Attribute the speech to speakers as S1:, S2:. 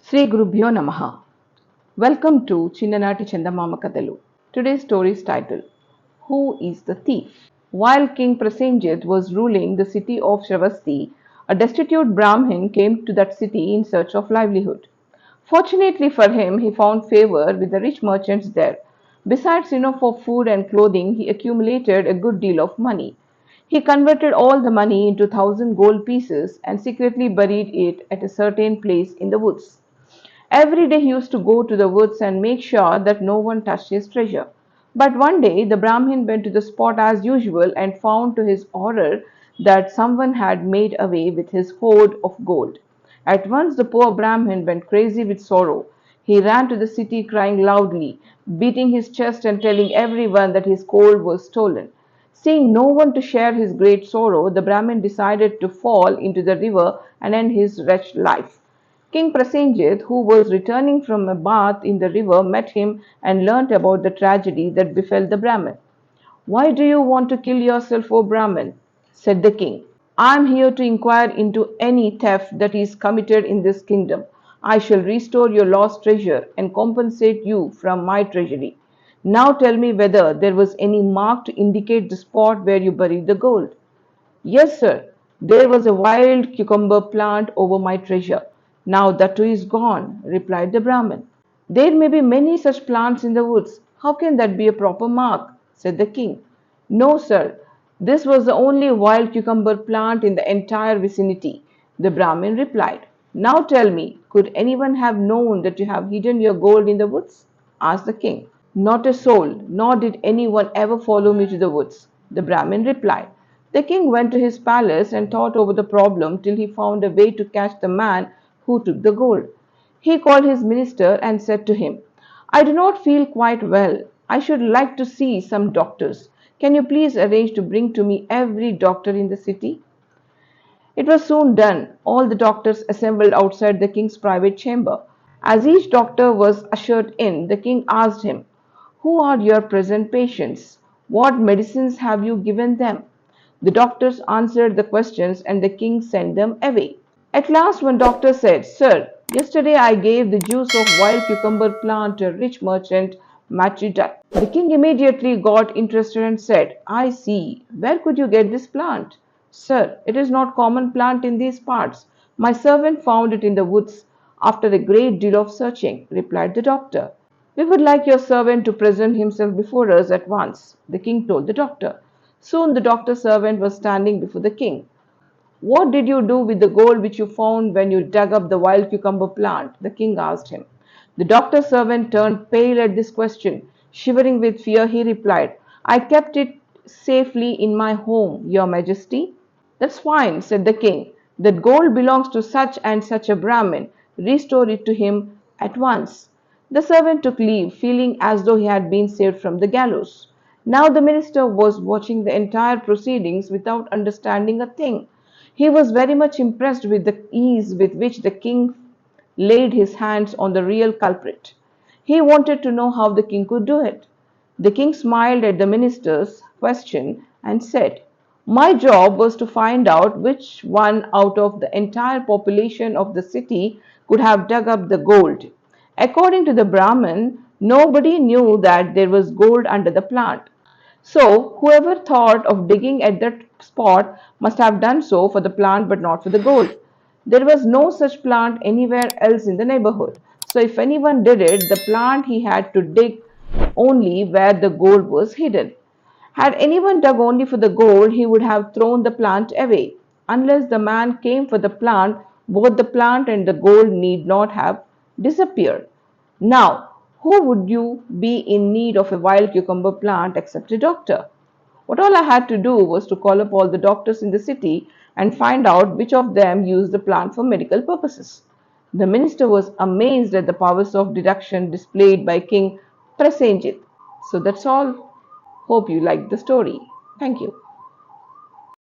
S1: Sri Gurubhyo Namaha. Welcome to Chinnanatichandamamakathaluenglish. Today's story is titled Who is the Thief? While King Prasenajit was ruling the city of Shravasti, a destitute Brahmin came to that city in search of livelihood. Fortunately for him, he found favor with the rich merchants there. Besides enough for food and clothing, he accumulated a good deal of money. He converted all the money into 1,000 gold pieces and secretly buried it at a certain place in the woods. Every day he used to go to the woods and make sure that no one touched his treasure. But one day the Brahmin went to the spot as usual and found to his horror that someone had made away with his hoard of gold. At once the poor Brahmin went crazy with sorrow. He ran to the city crying loudly, beating his chest and telling everyone that his gold was stolen. Seeing no one to share his great sorrow, the Brahmin decided to fall into the river and end his wretched life. King Prasenajit, who was returning from a bath in the river, met him and learnt about the tragedy that befell the Brahmin. "Why do you want to kill yourself, O Brahmin?" said the king. "I am here to inquire into any theft that is committed in this kingdom. I shall restore your lost treasure and compensate you from my treasury. Now tell me whether there was any mark to indicate the spot where you buried the gold." "Yes, sir. There was a wild cucumber plant over my treasure. Now that too is gone," replied the Brahmin. "There may be many such plants in the woods. How can that be a proper mark?" said the king. "No, sir. This was the only wild cucumber plant in the entire vicinity," the Brahmin replied. "Now tell me, could anyone have known that you have hidden your gold in the woods?" asked the king. "Not a soul, nor did anyone ever follow me to the woods," the Brahmin replied. The king went to his palace and thought over the problem till he found a way to catch the man who took the gold. He called his minister and said to him, "I do not feel quite well. I should like to see some doctors. Can you please arrange to bring to me every doctor in the city?" It was soon done. All the doctors assembled outside the king's private chamber. As each doctor was ushered in, the king asked him, "Who are your present patients? What medicines have you given them?" The doctors answered the questions and the king sent them away. At last one doctor said, "Sir, yesterday I gave the juice of wild cucumber plant to a rich merchant, Matridai." The king immediately got interested and said, "I see. Where could you get this plant?" "Sir, it is not common plant in these parts. My servant found it in the woods after a great deal of searching," replied the doctor. "We would like your servant to present himself before us at once," the king told the doctor. Soon the doctor's servant was standing before the king. "What did you do with the gold which you found when you dug up the wild cucumber plant?" the king asked him. The doctor's servant turned pale at this question. Shivering with fear, he replied, "I kept it safely in my home, your majesty." "That's fine," said the king. "That gold belongs to such and such a Brahmin. Restore it to him at once." The servant took leave, feeling as though he had been saved from the gallows. Now the minister was watching the entire proceedings without understanding a thing. He was very much impressed with the ease with which the king laid his hands on the real culprit. He wanted to know how the king could do it. The king smiled at the minister's question and said, "My job was to find out which one out of the entire population of the city could have dug up the gold. According to the Brahmin, nobody knew that there was gold under the plant. So, whoever thought of digging at that spot must have done so for the plant but not for the gold. There was no such plant anywhere else in the neighborhood. So, if anyone did it, the plant he had to dig only where the gold was hidden. Had anyone dug only for the gold, he would have thrown the plant away. Unless the man came for the plant, both the plant and the gold need not have disappeared. Now, who would you be in need of a wild cucumber plant except a doctor? What all I had to do was to call up all the doctors in the city and find out which of them used the plant for medical purposes." The minister was amazed at the powers of deduction displayed by King Prasenajit. So that's all. Hope you liked the story. Thank you.